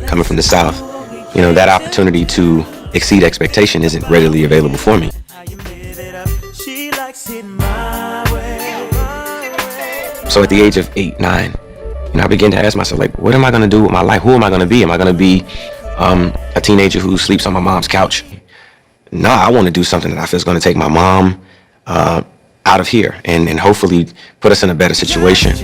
coming from the South, that opportunity to exceed expectation isn't readily available for me. So at the age of 8, 9, I began to ask myself, what am I going to do with my life? Who am I going to be? Am I going to be a teenager who sleeps on my mom's couch? No, I want to do something that I feel is going to take my mom out of here and hopefully put us in a better situation.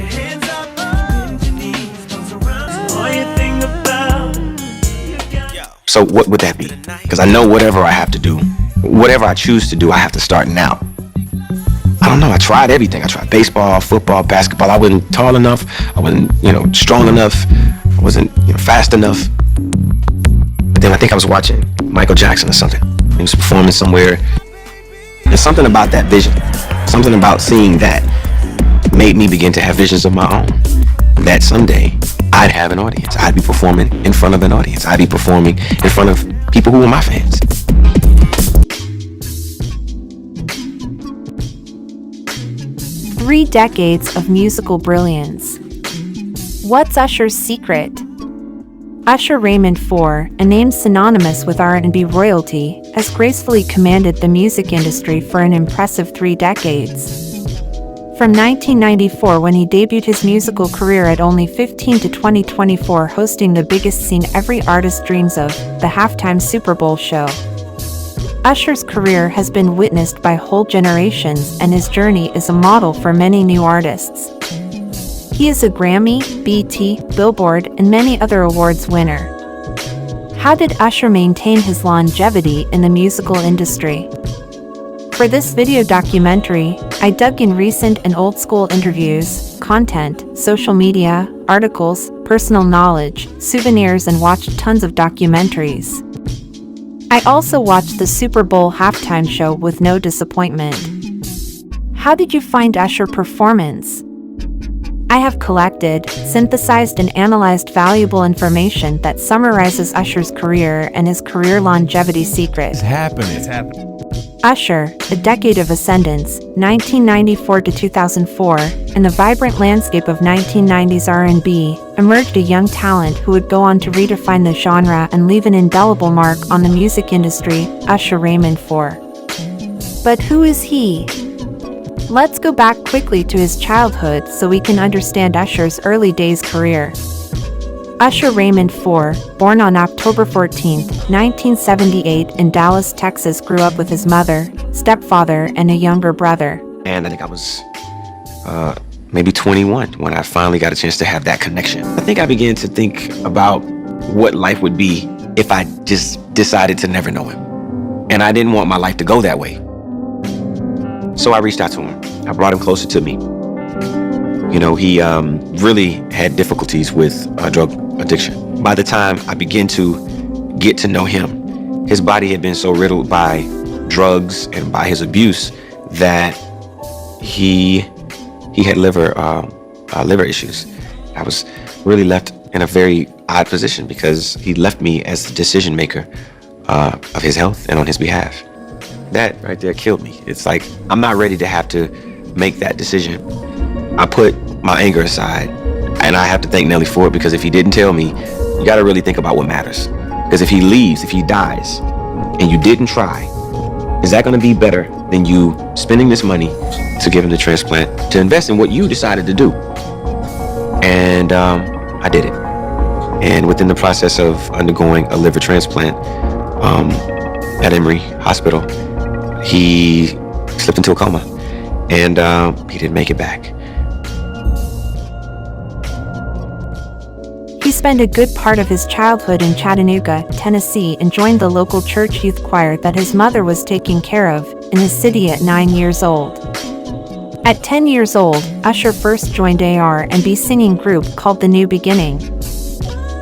So what would that be? Because I know whatever I have to do, whatever I choose to do, I have to start now. I don't know. I tried everything. I tried baseball, football, basketball. I wasn't tall enough. I wasn't, strong enough. I wasn't, fast enough. But then I think I was watching Michael Jackson or something. He was performing somewhere. There's something about that vision. Something about seeing that made me begin to have visions of my own. That someday I'd have an audience. I'd be performing in front of an audience. I'd be performing in front of people who were my fans. Three decades of musical brilliance. What's Usher's secret? Usher Raymond IV, a name synonymous with R&B royalty, has gracefully commanded the music industry for an impressive 3 decades. From 1994, when he debuted his musical career at only 15, to 2024, hosting the biggest scene every artist dreams of, the halftime Superbowl show. Usher's career has been witnessed by whole generations, and his journey is a model for many new artists. He is a Grammy, BET, Billboard, and many other awards winner. How did Usher maintain his longevity in the musical industry? For this video documentary, I dug in recent and old-school interviews, content, social media, articles, personal knowledge, souvenirs, and watched tons of documentaries. I also watched the Super Bowl halftime show with no disappointment. How did you find Usher's performance? I have collected, synthesized, and analyzed valuable information that summarizes Usher's career and his career longevity secret. It's happening. Usher, a decade of ascendance, 1994 to 2004, in the vibrant landscape of 1990s R&B, emerged a young talent who would go on to redefine the genre and leave an indelible mark on the music industry, Usher Raymond IV. But who is he? Let's go back quickly to his childhood so we can understand Usher's early days career. Usher Raymond IV, born on October 14, 1978 in Dallas, Texas, grew up with his mother, stepfather, and a younger brother. And I think I was maybe 21 when I finally got a chance to have that connection. I think I began to think about what life would be if I just decided to never know him. And I didn't want my life to go that way. So I reached out to him. I brought him closer to me. He really had difficulties with drug addiction. By the time I began to get to know him, his body had been so riddled by drugs and by his abuse that he had liver issues. I was really left in a very odd position because he left me as the decision maker of his health and on his behalf. That right there killed me. It's like I'm not ready to have to make that decision. I put my anger aside, and I have to thank Nelly for it, because if he didn't tell me, you got to really think about what matters. Because if he leaves, if he dies, and you didn't try, is that going to be better than you spending this money to give him the transplant, to invest in what you decided to do? And I did it. And within the process of undergoing a liver transplant at Emory Hospital, he slipped into a coma, and he didn't make it back. He spent a good part of his childhood in Chattanooga, Tennessee, and joined the local church youth choir that his mother was taking care of in his city at 9 years old. At 10 years old, Usher first joined R&B singing group called The New Beginning.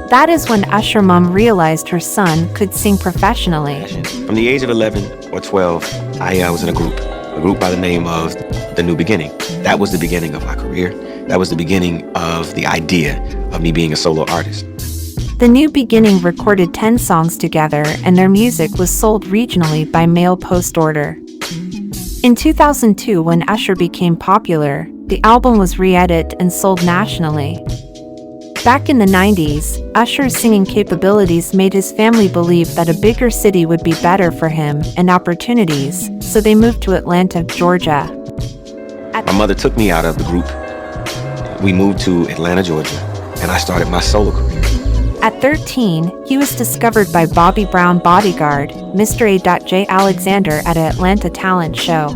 That is when Usher mom realized her son could sing professionally. From the age of 11 or 12, I was in a group by the name of The New Beginning. That was the beginning of my career. That was the beginning of the idea of me being a solo artist. The New Beginning recorded 10 songs together, and their music was sold regionally by mail post order. In 2002, when Usher became popular, the album was re-edited and sold nationally. Back in the 90s, Usher's singing capabilities made his family believe that a bigger city would be better for him and opportunities, so they moved to Atlanta, Georgia. My mother took me out of the group. We moved to Atlanta, Georgia, and I started my solo career. At 13, he was discovered by Bobby Brown bodyguard, Mr. A. Alexander at an Atlanta talent show.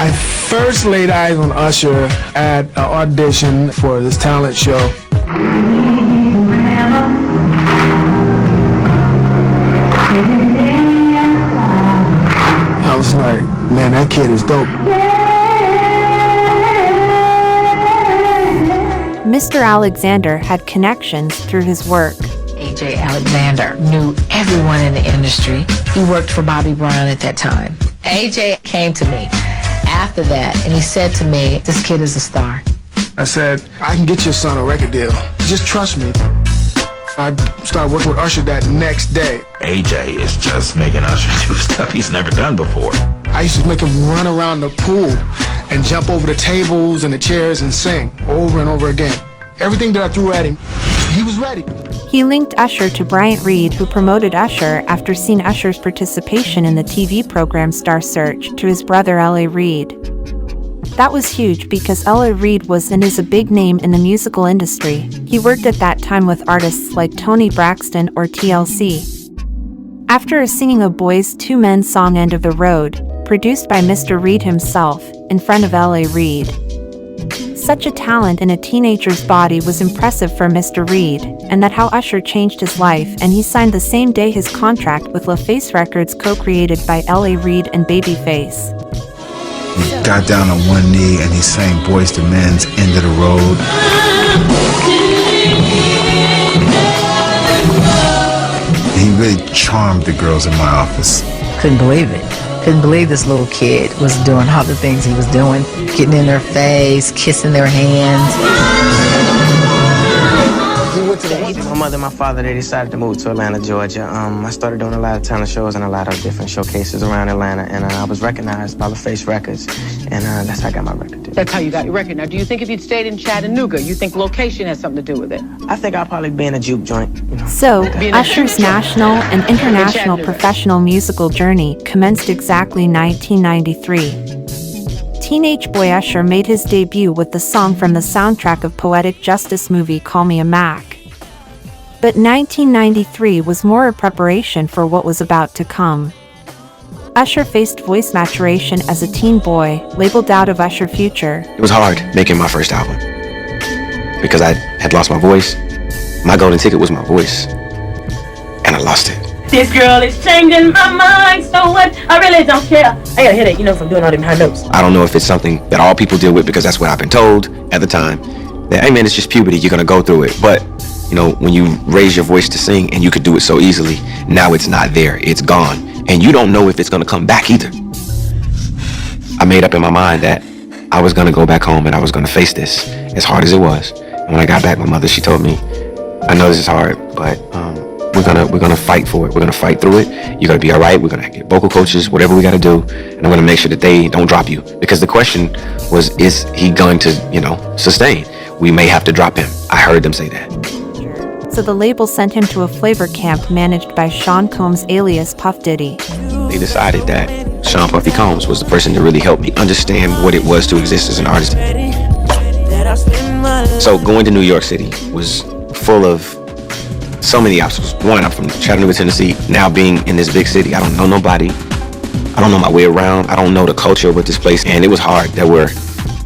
I first laid eyes on Usher at an audition for this talent show. I was like, man, that kid is dope. Mr. Alexander had connections through his work. A.J. Alexander knew everyone in the industry. He worked for Bobby Brown at that time. A.J. came to me after that, and he said to me, this kid is a star. I said, I can get your son a record deal. Just trust me. I started working with Usher that next day. AJ is just making Usher do stuff he's never done before. I used to make him run around the pool and jump over the tables and the chairs and sing over and over again. Everything that I threw at him, he was ready. He linked Usher to Bryant Reed, who promoted Usher after seeing Usher's participation in the TV program Star Search, to his brother L.A. Reid. That was huge because L.A. Reid was and is a big name in the musical industry. He worked at that time with artists like Toni Braxton or TLC. After singing a Boyz II Men song End of the Road, produced by Mr. Reid himself, in front of L.A. Reid. Such a talent in a teenager's body was impressive for Mr. Reid, and that how Usher changed his life, and he signed the same day his contract with LaFace Records, co-created by L.A. Reid and Babyface. He got down on one knee and he sang Boyz II Men's End of the Road. He really charmed the girls in my office. Couldn't believe it. Couldn't believe this little kid was doing all the things he was doing, getting in their face, kissing their hands. My mother and my father, they decided to move to Atlanta, Georgia. I started doing a lot of talent shows and a lot of different showcases around Atlanta, and I was recognized by LaFace Records, and that's how I got my record deal. That's how you got your record. Now, do you think if you'd stayed in Chattanooga, you think location has something to do with it? I think I'll probably be in a juke joint, you know. So, Usher's national and international professional musical journey commenced exactly 1993. Teenage boy Usher made his debut with the song from the soundtrack of Poetic Justice movie Call Me a Mac. But 1993 was more a preparation for what was about to come. Usher faced voice maturation as a teen boy, labeled out of Usher Future. It was hard making my first album because I had lost my voice. My golden ticket was my voice, and I lost it. This girl is changing my mind, so what? I really don't care. I got a headache, from doing all them high notes. I don't know if it's something that all people deal with because that's what I've been told at the time. That, hey man, it's just puberty, you're gonna go through it. But, when you raise your voice to sing and you could do it so easily, now it's not there, it's gone. And you don't know if it's gonna come back either. I made up in my mind that I was gonna go back home and I was gonna face this, as hard as it was. And when I got back, my mother, she told me, I know this is hard, but we're gonna fight for it. We're gonna fight through it. You're gonna be all right. We're gonna get vocal coaches, whatever we gotta do, and I'm gonna make sure that they don't drop you. Because the question was, is he going to, sustain? We may have to drop him. I heard them say that. So the label sent him to a flavor camp managed by Sean Combs alias Puff Diddy. They decided that Sean Puffy Combs was the person to really help me understand what it was to exist as an artist. So going to New York City was full of so many obstacles. One, I'm from Chattanooga, Tennessee. Now being in this big city, I don't know nobody. I don't know my way around. I don't know the culture with this place, and it was hard. There were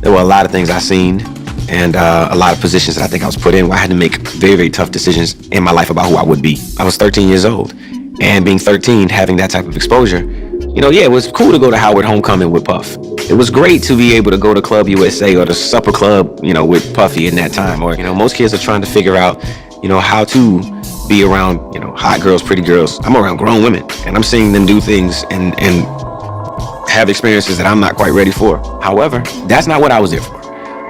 a lot of things I seen, and a lot of positions that I think I was put in where I had to make very, very tough decisions in my life about who I would be. I was 13 years old, and being 13, having that type of exposure, it was cool to go to Howard Homecoming with Puff. It was great to be able to go to Club USA or the Supper Club, with Puffy in that time. Or, most kids are trying to figure out, how to be around, hot girls, pretty girls. I'm around grown women, and I'm seeing them do things and have experiences that I'm not quite ready for. However, that's not what I was there for.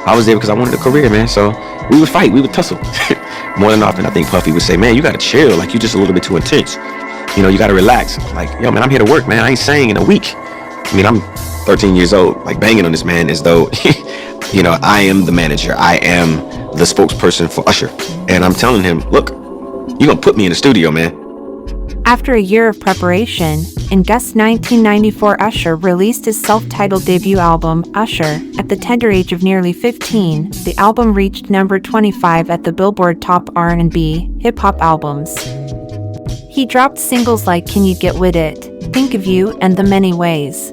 I was there because I wanted a career, man. So we would fight, we would tussle. More than often, I think Puffy would say, man, you gotta chill. Like, you just a little bit too intense. You gotta relax. Like, yo, man, I'm here to work, man. I ain't sang in a week. I'm 13 years old, like banging on this man as though, I am the manager. I am the spokesperson for Usher. And I'm telling him, look, you're gonna put me in the studio, man. After a year of preparation, in August 1994, Usher released his self-titled debut album, Usher. At the tender age of nearly 15, the album reached number 25 at the Billboard Top R&B Hip-Hop Albums. He dropped singles like Can You Get With It, Think of You, and The Many Ways.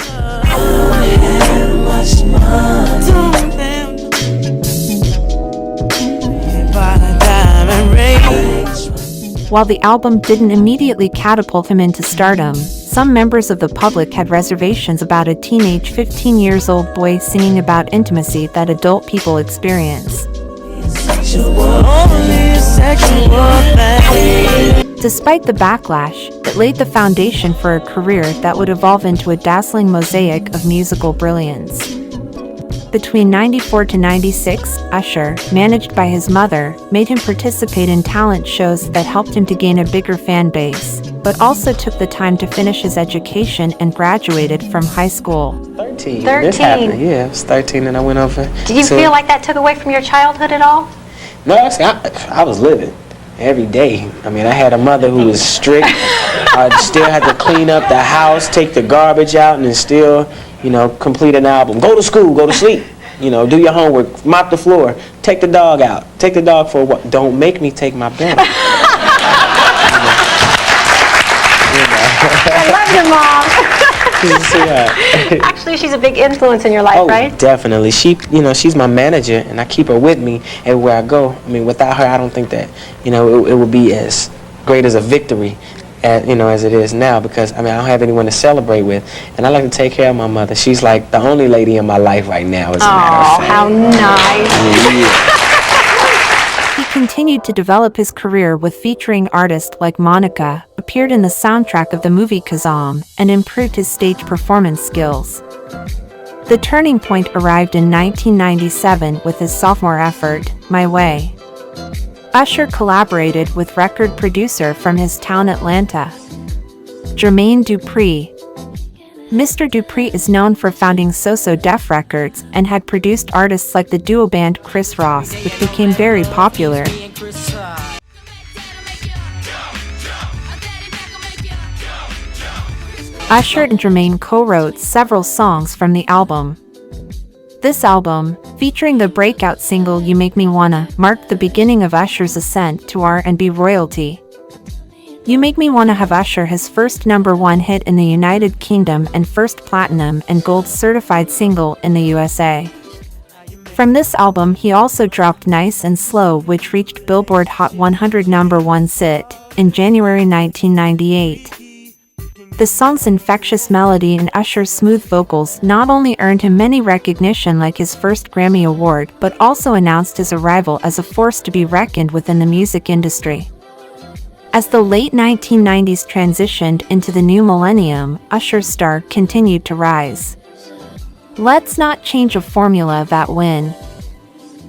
While the album didn't immediately catapult him into stardom, some members of the public had reservations about a teenage 15-year-old boy singing about intimacy that adult people experience. Despite the backlash, it laid the foundation for a career that would evolve into a dazzling mosaic of musical brilliance. Between 94 to 96, Usher, managed by his mother, made him participate in talent shows that helped him to gain a bigger fan base, but also took the time to finish his education and graduated from high school. 13. This happened. Yeah, I was 13 and I went over. Did you feel like that took away from your childhood at all? No, actually, I was living every day. I mean, I had a mother who was strict. I still had to clean up the house, take the garbage out, and then still, complete an album. Go to school, go to sleep. Do your homework, mop the floor, take the dog out, take the dog for a walk. Don't make me take my pen. I love your mom. Actually, she's a big influence in your life, right? Definitely. She's my manager, and I keep her with me everywhere I go. I mean, without her, I don't think that, it would be as great as a victory, as it is now, because, I don't have anyone to celebrate with, and I like to take care of my mother. She's like the only lady in my life right now, as a matter of fact. How nice. He continued to develop his career with featuring artists like Monica, appeared in the soundtrack of the movie Kazam, and improved his stage performance skills. The turning point arrived in 1997 with his sophomore effort, My Way. Usher collaborated with record producer from his town Atlanta, Jermaine Dupri. Mr. Dupri is known for founding So-So Def Records and had produced artists like the duo band Chris Ross, which became very popular. Usher and Jermaine co-wrote several songs from the album. This album, featuring the breakout single You Make Me Wanna, marked the beginning of Usher's ascent to R&B royalty. You Make Me Wanna have Usher his first #1 hit in the United Kingdom and first platinum and gold certified single in the USA. From this album he also dropped Nice and Slow, which reached Billboard Hot 100 #1 sit in January 1998. The song's infectious melody and Usher's smooth vocals not only earned him many recognition like his first Grammy Award, but also announced his arrival as a force to be reckoned with in the music industry. As the late 1990s transitioned into the new millennium, Usher's star continued to rise. Let's not change a formula that win.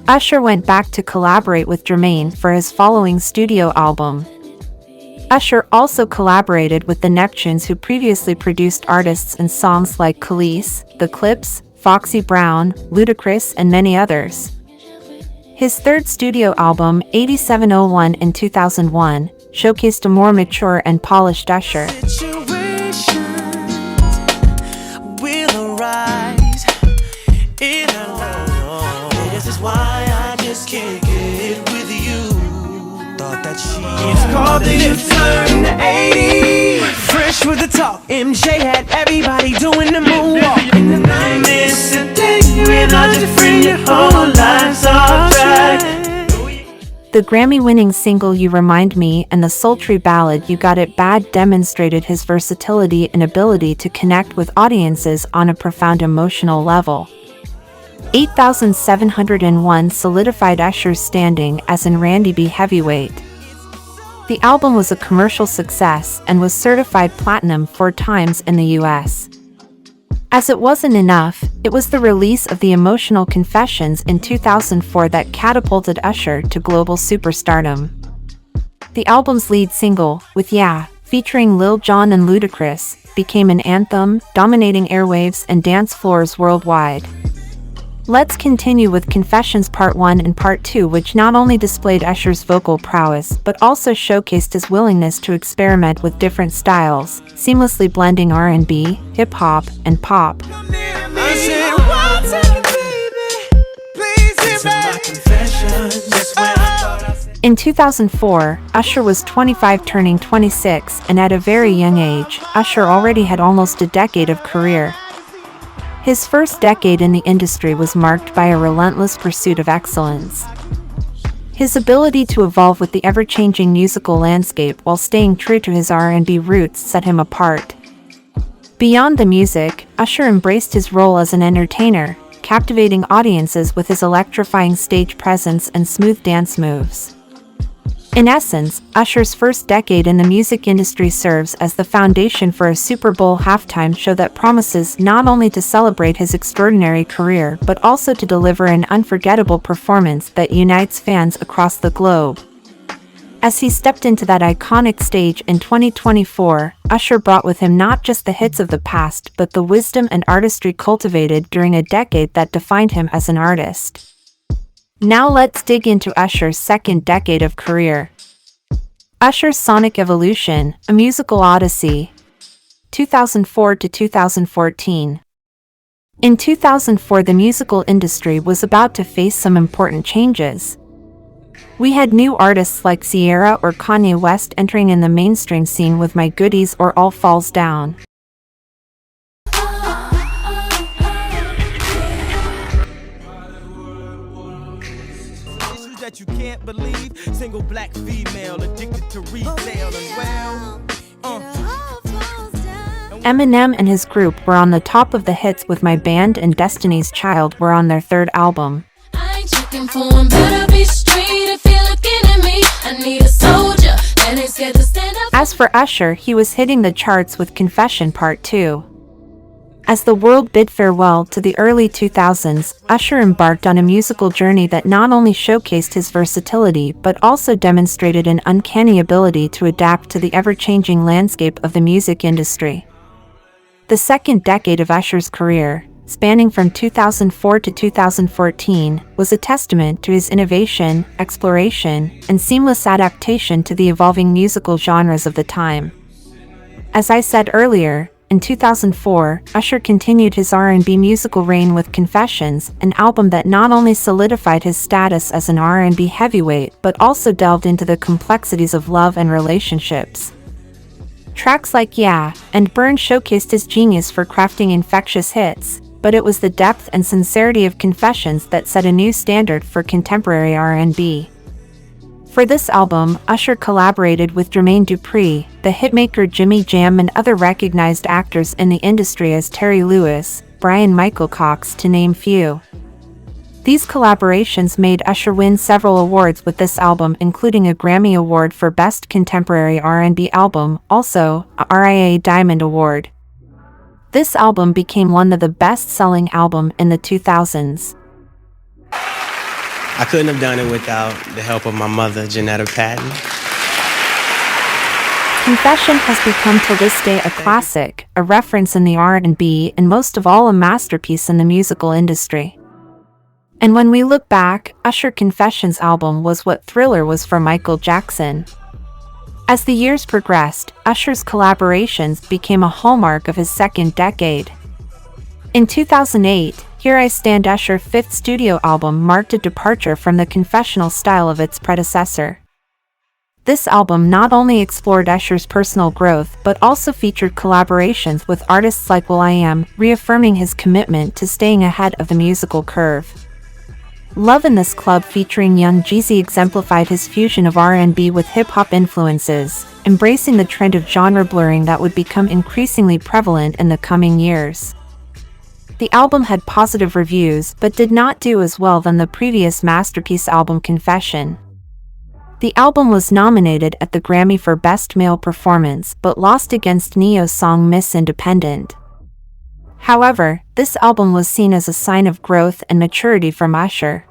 Usher went back to collaborate with Jermaine for his following studio album. Usher also collaborated with the Neptunes, who previously produced artists and songs like Khalees, The Clips, Foxy Brown, Ludacris, and many others. His third studio album, 8701 in 2001, showcased a more mature and polished Usher. It's called the turn to 80. Fresh with the talk. MJ had everybody doing the moonwalk. In the night, miss a day without your friend, your whole life's off track. The Grammy-winning single You Remind Me and the sultry ballad You Got It Bad demonstrated his versatility and ability to connect with audiences on a profound emotional level. 8701 solidified Usher's standing as an R&B heavyweight. The album was a commercial success and was certified platinum 4 times in the US. As it wasn't enough, it was the release of The Emotional Confessions in 2004 that catapulted Usher to global superstardom. The album's lead single, with Yeah, featuring Lil Jon and Ludacris, became an anthem, dominating airwaves and dance floors worldwide. Let's continue with Confessions Part 1 and Part 2, which not only displayed Usher's vocal prowess but also showcased his willingness to experiment with different styles, seamlessly blending R&B, hip-hop, and pop. In 2004, Usher was 25 turning 26, and at a very young age, Usher already had almost a decade of career. His first decade in the industry was marked by a relentless pursuit of excellence. His ability to evolve with the ever-changing musical landscape while staying true to his R&B roots set him apart. Beyond the music, Usher embraced his role as an entertainer, captivating audiences with his electrifying stage presence and smooth dance moves. In essence, Usher's first decade in the music industry serves as the foundation for a Super Bowl halftime show that promises not only to celebrate his extraordinary career but also to deliver an unforgettable performance that unites fans across the globe. As he stepped into that iconic stage in 2024, Usher brought with him not just the hits of the past but the wisdom and artistry cultivated during a decade that defined him as an artist. Now let's dig into Usher's second decade of career. Usher's Sonic Evolution, a musical odyssey, 2004 to 2014. In 2004, the musical industry was about to face some important changes. We had new artists like Ciara or Kanye West entering in the mainstream scene with My Goodies or All Falls Down. You can't believe, single black female addicted to retail as well. Eminem and his group were on the top of the hits with My Band and Destiny's Child were on their third album. I ain't checking for him, better be straight if you're looking at me. I need a soldier that ain't scared to stand up. As for Usher, he was hitting the charts with Confession Part 2. As the world bid farewell to the early 2000s, Usher embarked on a musical journey that not only showcased his versatility but also demonstrated an uncanny ability to adapt to the ever-changing landscape of the music industry. The second decade of Usher's career, spanning from 2004 to 2014, was a testament to his innovation, exploration, and seamless adaptation to the evolving musical genres of the time. As I said earlier, in 2004, Usher continued his R&B musical reign with Confessions, an album that not only solidified his status as an R&B heavyweight but also delved into the complexities of love and relationships. Tracks like Yeah and Burn showcased his genius for crafting infectious hits, but it was the depth and sincerity of Confessions that set a new standard for contemporary R&B. For this album, Usher collaborated with Jermaine Dupri, the hitmaker Jimmy Jam, and other recognized actors in the industry as Terry Lewis, Brian Michael Cox, to name few. These collaborations made Usher win several awards with this album, including a Grammy Award for Best Contemporary R&B Album, also a RIA Diamond Award. This album became one of the best-selling albums in the 2000s. I couldn't have done it without the help of my mother, Janetta Patton. Confession has become to this day a classic, a reference in the R&B, and most of all a masterpiece in the musical industry. And when we look back, Usher Confessions album was what Thriller was for Michael Jackson. As the years progressed, Usher's collaborations became a hallmark of his second decade. In 2008, Here I Stand, Usher's fifth studio album, marked a departure from the confessional style of its predecessor. This album not only explored Usher's personal growth but also featured collaborations with artists like will.i.am, reaffirming his commitment to staying ahead of the musical curve. Love in This Club featuring Young Jeezy exemplified his fusion of R&B with hip-hop influences, embracing the trend of genre blurring that would become increasingly prevalent in the coming years. The album had positive reviews but did not do as well than the previous masterpiece album Confession. The album was nominated at the Grammy for Best Male Performance but lost against Ne-Yo's song Miss Independent. However, this album was seen as a sign of growth and maturity from Usher.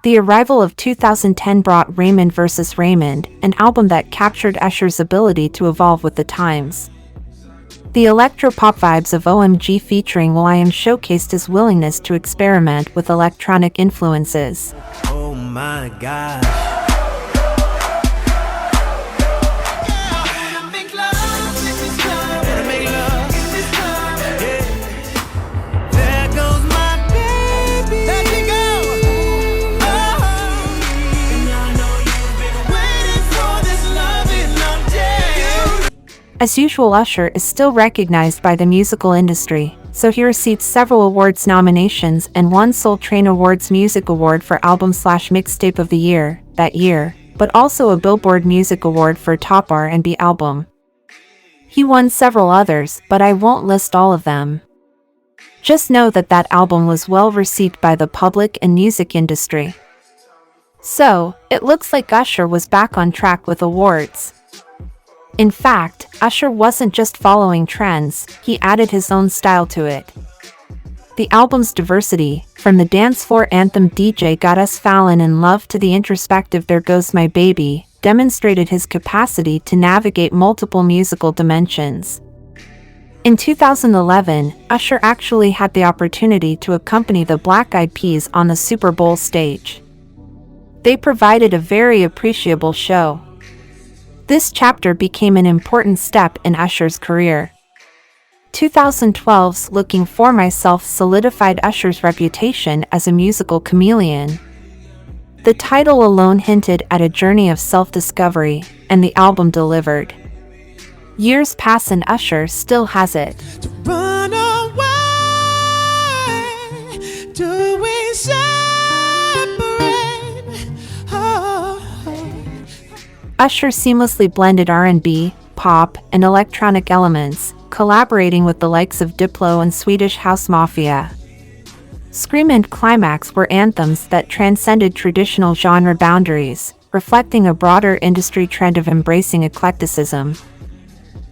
The arrival of 2010 brought Raymond vs. Raymond, an album that captured Usher's ability to evolve with the times. The electro-pop vibes of OMG featuring Will.i.am showcased his willingness to experiment with electronic influences. Oh my God. As usual, Usher is still recognized by the musical industry, so he received several awards nominations and won Soul Train Awards Music Award for Album/Mixtape of the Year that year, but also a Billboard Music Award for Top R&B Album. He won several others, but I won't list all of them. Just know that that album was well received by the public and music industry. So, it looks like Usher was back on track with awards. In fact, Usher wasn't just following trends, he added his own style to it. The album's diversity, from the dance floor anthem DJ Got Us Fallin' in Love to the introspective There Goes My Baby, demonstrated his capacity to navigate multiple musical dimensions. In 2011, Usher actually had the opportunity to accompany the Black Eyed Peas on the Super Bowl stage. They provided a very appreciable show. This chapter became an important step in Usher's career. 2012's Looking For Myself solidified Usher's reputation as a musical chameleon. The title alone hinted at a journey of self-discovery, and the album delivered. Years pass and Usher still has it. Run away, do we separate? Oh. Usher seamlessly blended R&B, pop, and electronic elements, collaborating with the likes of Diplo and Swedish House Mafia. Scream and Climax were anthems that transcended traditional genre boundaries, reflecting a broader industry trend of embracing eclecticism.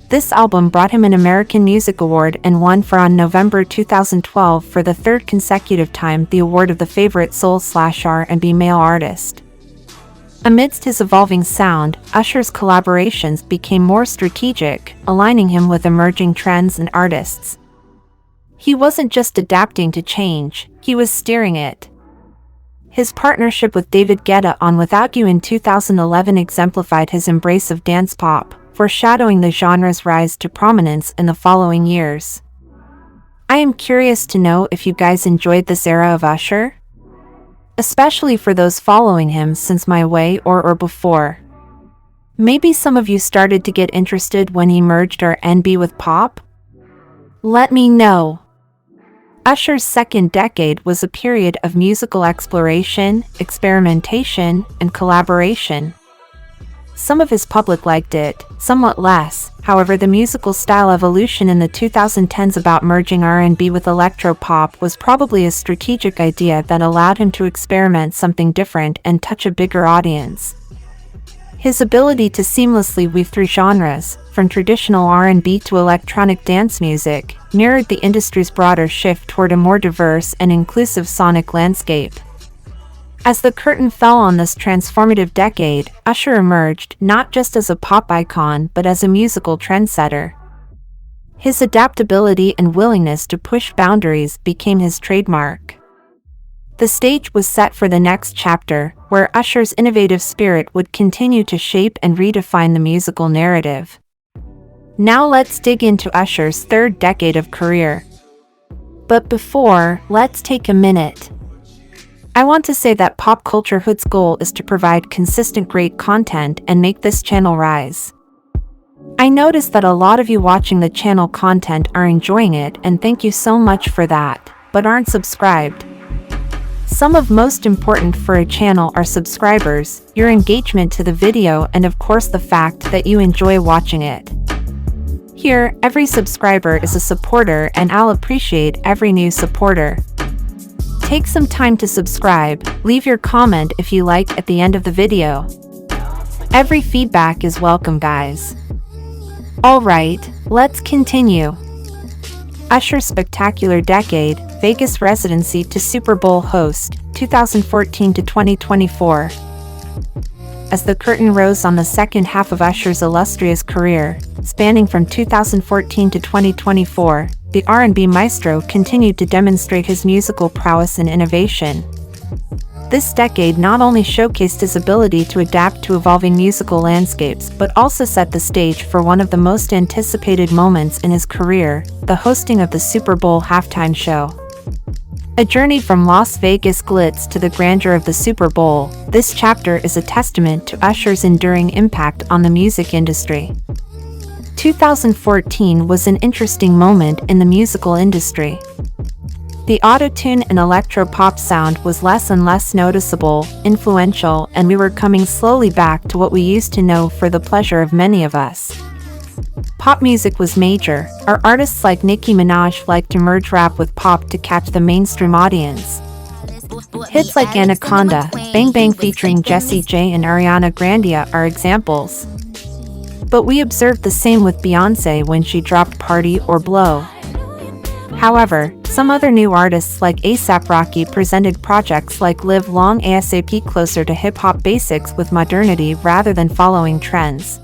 This album brought him an American Music Award and won on November 2012 for the third consecutive time the award of the favorite soul/R&B male artist. Amidst his evolving sound, Usher's collaborations became more strategic, aligning him with emerging trends and artists. He wasn't just adapting to change, he was steering it. His partnership with David Guetta on Without You in 2011 exemplified his embrace of dance pop, foreshadowing the genre's rise to prominence in the following years. I am curious to know if you guys enjoyed this era of Usher? Especially for those following him since My Way or before. Maybe some of you started to get interested when he merged R&B with pop? Let me know. Usher's second decade was a period of musical exploration, experimentation, and collaboration. Some of his public liked it, somewhat less. However, the musical style evolution in the 2010s about merging R&B with electro-pop was probably a strategic idea that allowed him to experiment something different and touch a bigger audience. His ability to seamlessly weave through genres, from traditional R&B to electronic dance music, mirrored the industry's broader shift toward a more diverse and inclusive sonic landscape. As the curtain fell on this transformative decade, Usher emerged not just as a pop icon but as a musical trendsetter. His adaptability and willingness to push boundaries became his trademark. The stage was set for the next chapter, where Usher's innovative spirit would continue to shape and redefine the musical narrative. Now let's dig into Usher's third decade of career. But before, let's take a minute. I want to say that Pop Culture Hood's goal is to provide consistent great content and make this channel rise. I noticed that a lot of you watching the channel content are enjoying it, and thank you so much for that, but aren't subscribed. Some of most important for a channel are subscribers, your engagement to the video, and of course the fact that you enjoy watching it. Here, every subscriber is a supporter, and I'll appreciate every new supporter. Take some time to subscribe, leave your comment if you like at the end of the video. Every feedback is welcome, guys. Alright, let's continue. Usher's spectacular decade, Vegas residency to Super Bowl host, 2014 to 2024. As the curtain rose on the second half of Usher's illustrious career, Spanning from 2014 to 2024, the R&B maestro continued to demonstrate his musical prowess and innovation. This decade not only showcased his ability to adapt to evolving musical landscapes but also set the stage for one of the most anticipated moments in his career, the hosting of the Super Bowl halftime show. A journey from Las Vegas glitz to the grandeur of the Super Bowl, this chapter is a testament to Usher's enduring impact on the music industry. 2014 was an interesting moment in the musical industry. The auto-tune and electro-pop sound was less and less noticeable, influential, and we were coming slowly back to what we used to know for the pleasure of many of us. Pop music was major. Our artists like Nicki Minaj liked to merge rap with pop to catch the mainstream audience. Hits like Anaconda, Bang Bang featuring Jessie J and Ariana Grande are examples. But we observed the same with Beyoncé when she dropped Party or Blow. However, some other new artists like A$AP Rocky presented projects like Live Long ASAP closer to hip-hop basics with modernity rather than following trends.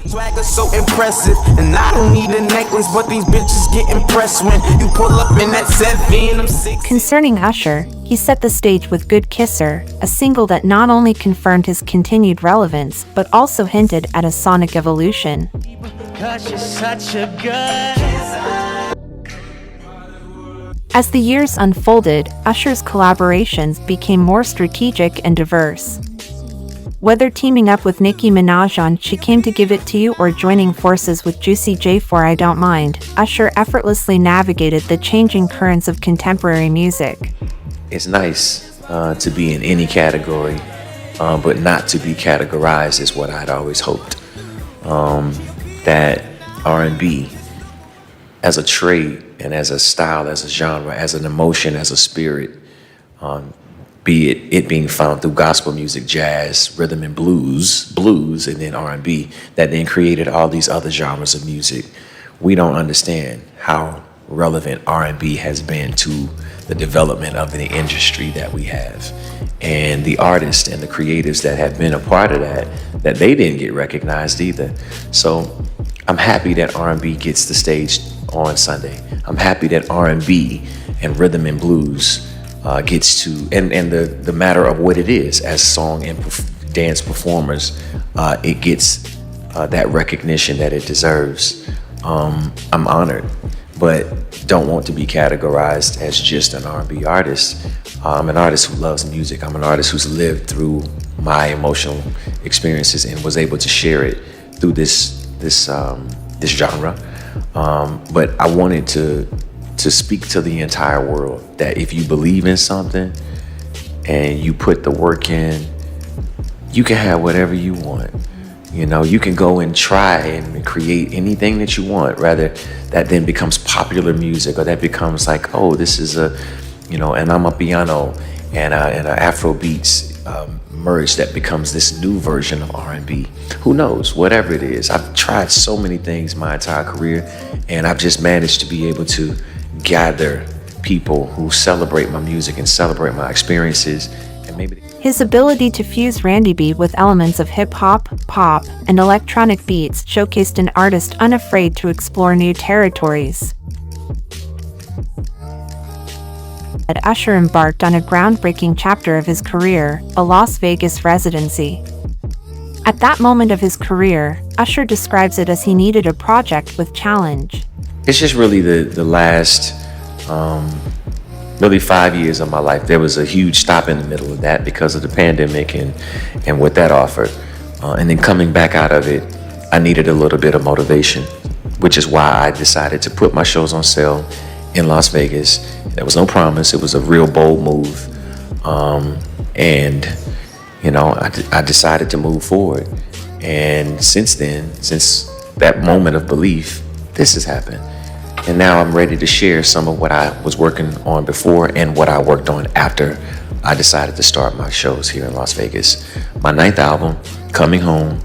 Swagger so impressive, and I don't need a necklace, but these bitches get impressed when you pull up in that 7. I'm 6. Concerning Usher, he set the stage with Good Kisser, a single that not only confirmed his continued relevance but also hinted at a sonic evolution. 'Cause you're such a good. As the years unfolded, Usher's collaborations became more strategic and diverse. Whether teaming up with Nicki Minaj on She Came to Give It To You or joining forces with Juicy J for I Don't Mind, Usher effortlessly navigated the changing currents of contemporary music. It's nice to be in any category, but not to be categorized is what I'd always hoped. That R&B as a trade and as a style, as a genre, as an emotion, as a spirit, be it being found through gospel music, jazz, rhythm and blues, and then R&B, that then created all these other genres of music. We don't understand how relevant R&B has been to the development of the industry that we have. And the artists and the creatives that have been a part of that they didn't get recognized either. So I'm happy that R&B gets the stage on Sunday. I'm happy that R&B and rhythm and blues gets to, and the matter of what it is as song and dance performers, it gets that recognition that it deserves. I'm honored, but don't want to be categorized as just an R&B artist. I'm an artist who loves music. I'm an artist who's lived through my emotional experiences and was able to share it through this genre. But I wanted to speak to the entire world that if you believe in something and you put the work in, you can have whatever you want. You know, you can go and try and create anything that you want, rather that then becomes popular music, or that becomes like, oh, this is a, you know, and I'm a piano and a Afro beats merge that becomes this new version of R&B. Who knows? Whatever it is. I've tried so many things my entire career, and I've just managed to be able to gather people who celebrate my music and celebrate my experiences. And maybe his ability to fuse Randy B with elements of hip-hop, pop, and electronic beats showcased an artist unafraid to explore new territories. Usher embarked on a groundbreaking chapter of his career, a Las Vegas residency. At that moment of his career, Usher describes it as he needed a project with challenge. It's just really the last really 5 years of my life. There was a huge stop in the middle of that because of the pandemic and what that offered. And then coming back out of it, I needed a little bit of motivation, which is why I decided to put my shows on sale in Las Vegas. There was no promise. It was a real bold move. And, you know, I decided to move forward. And since then, since that moment of belief, this has happened. And now I'm ready to share some of what I was working on before and what I worked on after I decided to start my shows here in Las Vegas. My 9th album, Coming Home,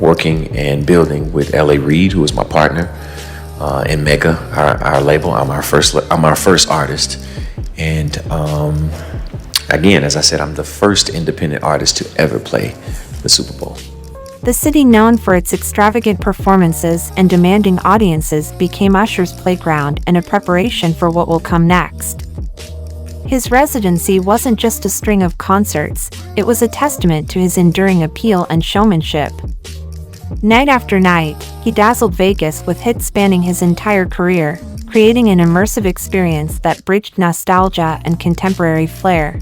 working and building with LA Reid, who is my partner, and Mega, our label. I'm our first artist. And again, as I said, I'm the first independent artist to ever play the Super Bowl. The city, known for its extravagant performances and demanding audiences, became Usher's playground and a preparation for what will come next. His residency wasn't just a string of concerts, it was a testament to his enduring appeal and showmanship. Night after night, he dazzled Vegas with hits spanning his entire career, creating an immersive experience that bridged nostalgia and contemporary flair.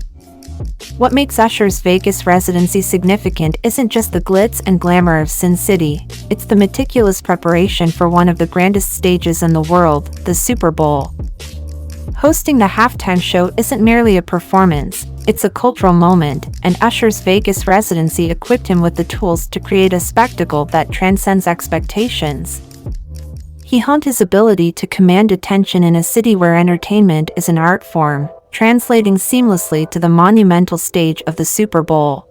What makes Usher's Vegas residency significant isn't just the glitz and glamour of Sin City, it's the meticulous preparation for one of the grandest stages in the world, the Super Bowl. Hosting the halftime show isn't merely a performance, it's a cultural moment, and Usher's Vegas residency equipped him with the tools to create a spectacle that transcends expectations. He honed his ability to command attention in a city where entertainment is an art form, translating seamlessly to the monumental stage of the Super Bowl.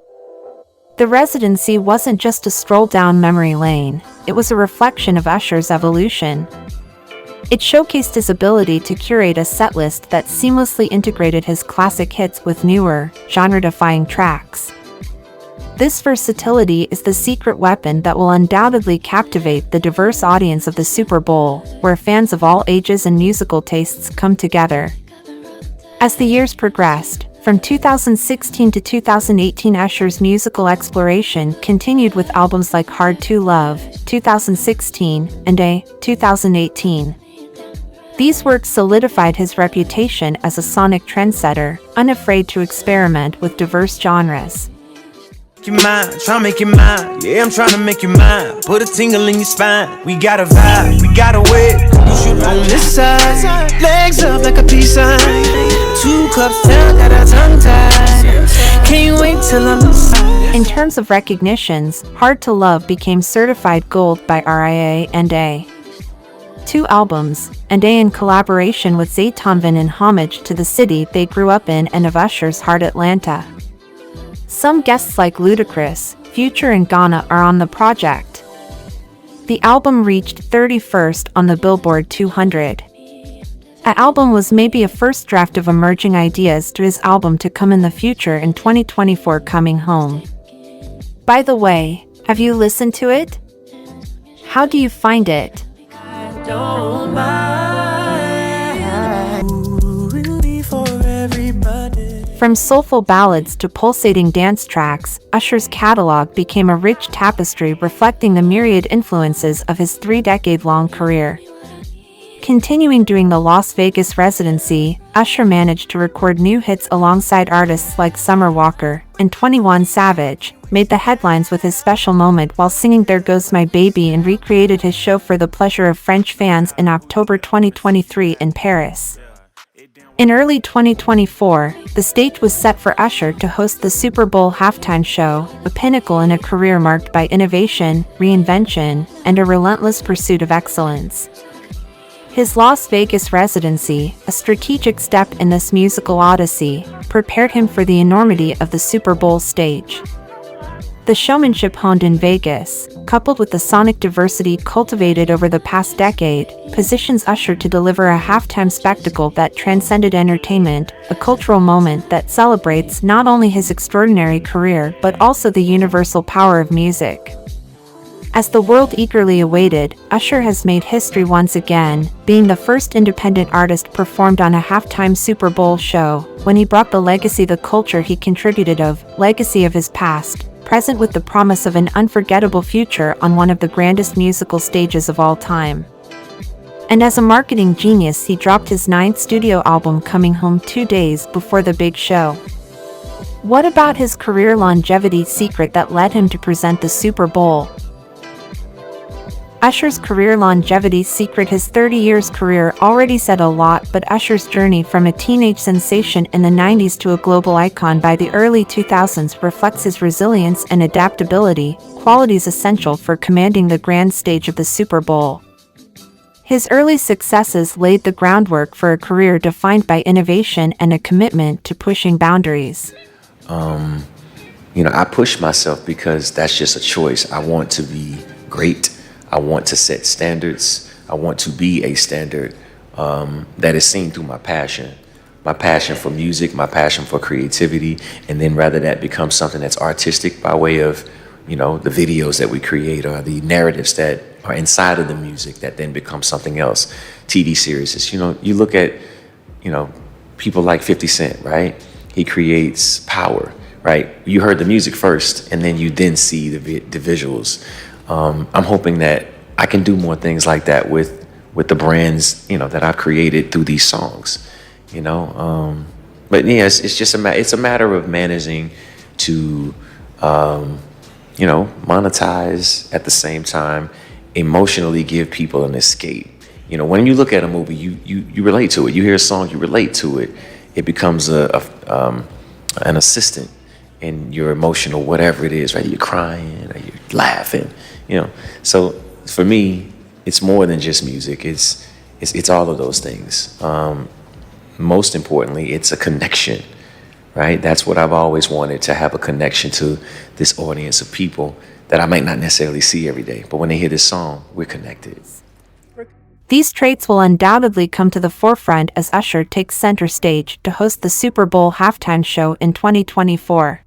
The residency wasn't just a stroll down memory lane, it was a reflection of Usher's evolution. It showcased his ability to curate a setlist that seamlessly integrated his classic hits with newer, genre-defying tracks. This versatility is the secret weapon that will undoubtedly captivate the diverse audience of the Super Bowl, where fans of all ages and musical tastes come together. As the years progressed, from 2016 to 2018, Usher's musical exploration continued with albums like Hard to Love, 2016, and A, 2018. These works solidified his reputation as a sonic trendsetter, unafraid to experiment with diverse genres. You mine, try make you mine. Yeah, I'm trying to make you mine. Put a tingle in your spine. We got a vibe, we got a way. You should on this side, legs up like a peace sign. 2 cups down, got our tongue tied. Can't wait till I'm inside. In terms of recognitions, Hard to Love became certified gold by RIA and A. 2 albums, and A in collaboration with Zaytoven in homage to the city they grew up in and of Usher's heart, Atlanta. Some guests like Ludacris, Future and Ghana are on the project. The album reached 31st on the Billboard 200. The album was maybe a first draft of emerging ideas to his album to come in the future in 2024, Coming Home. By the way, have you listened to it? How do you find it? Don't really for everybody. From soulful ballads to pulsating dance tracks, Usher's catalog became a rich tapestry reflecting the myriad influences of his 3-decade-long career. Continuing during the Las Vegas residency, Usher managed to record new hits alongside artists like Summer Walker, and 21 Savage, made the headlines with his special moment while singing There Goes My Baby, and recreated his show for the pleasure of French fans in October 2023 in Paris. In early 2024, the stage was set for Usher to host the Super Bowl halftime show, a pinnacle in a career marked by innovation, reinvention, and a relentless pursuit of excellence. His Las Vegas residency, a strategic step in this musical odyssey, prepared him for the enormity of the Super Bowl stage. The showmanship honed in Vegas, coupled with the sonic diversity cultivated over the past decade, positions Usher to deliver a halftime spectacle that transcended entertainment, a cultural moment that celebrates not only his extraordinary career but also the universal power of music. As the world eagerly awaited, Usher has made history once again, being the first independent artist performed on a halftime Super Bowl show, when he brought the legacy, the culture he contributed legacy of his past, present with the promise of an unforgettable future on one of the grandest musical stages of all time. And as a marketing genius, he dropped his 9th studio album Coming Home 2 days before the big show. What about his career longevity secret that led him to present the Super Bowl? Usher's career longevity secret. His 30 years career already said a lot, but Usher's journey from a teenage sensation in the 90s to a global icon by the early 2000s reflects his resilience and adaptability, qualities essential for commanding the grand stage of the Super Bowl. His early successes laid the groundwork for a career defined by innovation and a commitment to pushing boundaries. I push myself because that's just a choice. I want to be great. I want to set standards. I want to be a standard that is seen through my passion for music, my passion for creativity, and then rather that becomes something that's artistic by way of, the videos that we create or the narratives that are inside of the music that then become something else. TV series, you look at, people like 50 Cent, right? He creates power, right? You heard the music first, and then you then see the visuals. I'm hoping that I can do more things like that with the brands, that I've created through these songs, But yeah, it's just it's a matter of managing to, monetize at the same time, emotionally give people an escape. When you look at a movie, you relate to it. You hear a song, you relate to it. It becomes an assistant in your emotional whatever it is, right? You're crying or you're laughing, So for me, it's more than just music. It's all of those things. Most importantly, it's a connection, right? That's what I've always wanted, to have a connection to this audience of people that I might not necessarily see every day. But when they hear this song, we're connected. These traits will undoubtedly come to the forefront as Usher takes center stage to host the Super Bowl halftime show in 2024.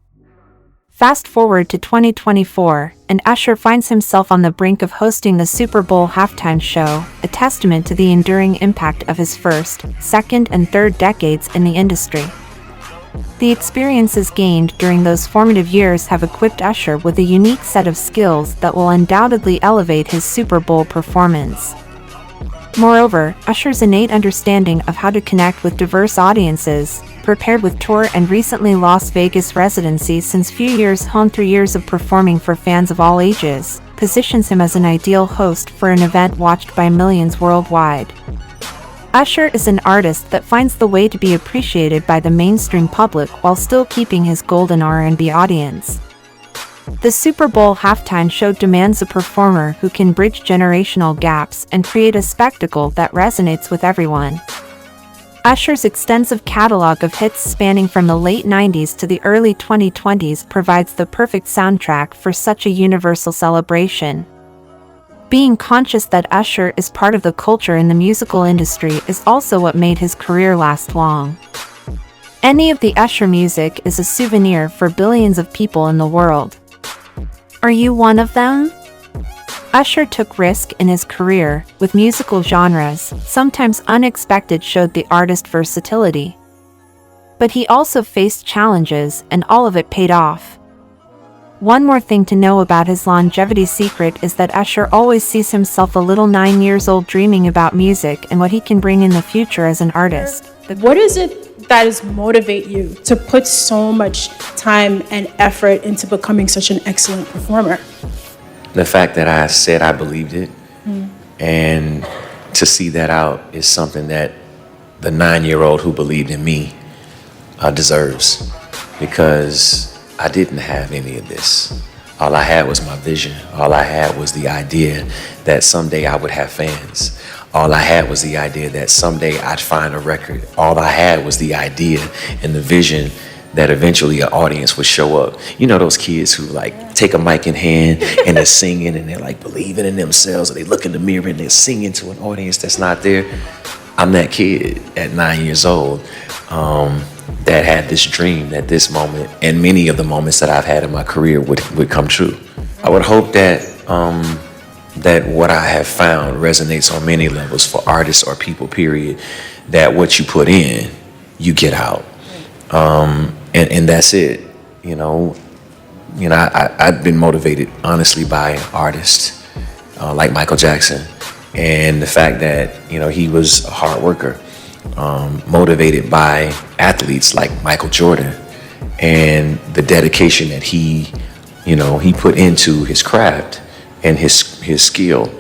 Fast forward to 2024, and Usher finds himself on the brink of hosting the Super Bowl halftime show, a testament to the enduring impact of his first, second, and third decades in the industry. The experiences gained during those formative years have equipped Usher with a unique set of skills that will undoubtedly elevate his Super Bowl performance. Moreover, Usher's innate understanding of how to connect with diverse audiences, prepared with tour and recently Las Vegas residency since few years home 3 years of performing for fans of all ages, positions him as an ideal host for an event watched by millions worldwide. Usher is an artist that finds the way to be appreciated by the mainstream public while still keeping his golden R&B audience. The Super Bowl halftime show demands a performer who can bridge generational gaps and create a spectacle that resonates with everyone. Usher's extensive catalog of hits spanning from the late 90s to the early 2020s provides the perfect soundtrack for such a universal celebration. Being conscious that Usher is part of the culture in the musical industry is also what made his career last long. Any of the Usher music is a souvenir for billions of people in the world. Are you one of them? Usher took risk in his career, with musical genres, sometimes unexpected, showed the artist's versatility. But he also faced challenges, and all of it paid off. One more thing to know about his longevity secret is that Usher always sees himself a little 9 years old, dreaming about music and what he can bring in the future as an artist. What is it that is motivate you to put so much time and effort into becoming such an excellent performer? The fact that I said I believed it, and to see that out is something that the 9-year-old who believed in me deserves, because I didn't have any of this. All I had was my vision. All I had was the idea that someday I would have fans. All I had was the idea that someday I'd find a record. All I had was the idea and the vision that eventually an audience would show up. You know those kids who like take a mic in hand and they're singing and they're like believing in themselves, or they look in the mirror and they're singing to an audience that's not there. I'm that kid at 9 years old that had this dream that this moment and many of the moments that I've had in my career would come true. I would hope that that what I have found resonates on many levels for artists or people, period, that what you put in, you get out. And that's it. I've been motivated, honestly, by artists like Michael Jackson, and the fact that, he was a hard worker, motivated by athletes like Michael Jordan, and the dedication that he put into his craft and his skill.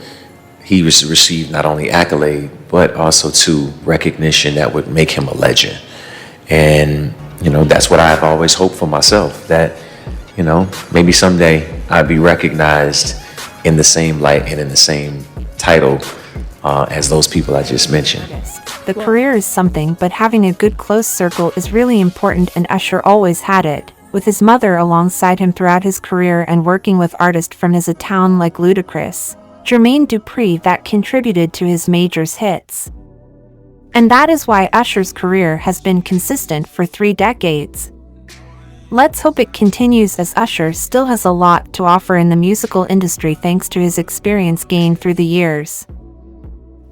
He was received not only accolade, but also to recognition that would make him a legend. And, that's what I've always hoped for myself, that, maybe someday I'd be recognized in the same light and in the same title as those people I just mentioned. The career is something, but having a good close circle is really important, and Usher always had it, with his mother alongside him throughout his career and working with artists from his town like Ludacris, Jermaine Dupri, that contributed to his major hits. And that is why Usher's career has been consistent for 3 decades. Let's hope it continues, as Usher still has a lot to offer in the musical industry thanks to his experience gained through the years.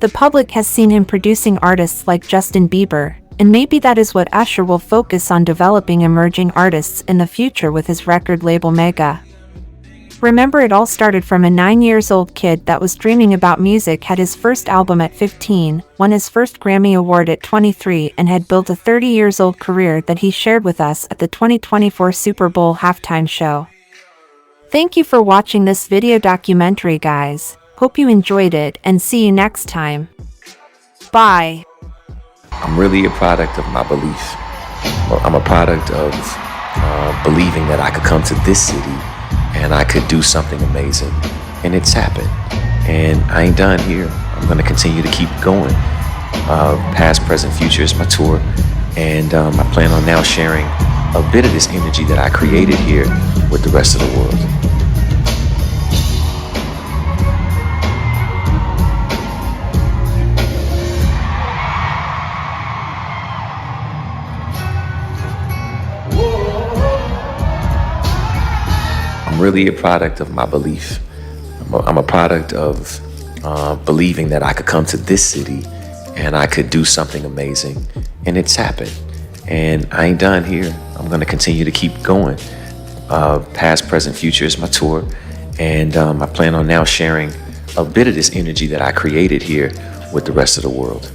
The public has seen him producing artists like Justin Bieber, and maybe that is what Usher will focus on, developing emerging artists in the future with his record label Mega. Remember, it all started from a 9-year-old kid that was dreaming about music, had his first album at 15, won his first Grammy Award at 23, and had built a 30-year-old career that he shared with us at the 2024 Super Bowl halftime show. Thank you for watching this video documentary, guys. Hope you enjoyed it, and see you next time. Bye. I'm really a product of my belief. I'm a product of believing that I could come to this city and I could do something amazing. And it's happened. And I ain't done here. I'm gonna continue to keep going. Past, present, future is my tour. And I plan on now sharing a bit of this energy that I created here with the rest of the world. I'm really a product of my belief. I'm a product of believing that I could come to this city and I could do something amazing. And it's happened. And I ain't done here. I'm gonna continue to keep going. Past, present, future is my tour. And I plan on now sharing a bit of this energy that I created here with the rest of the world.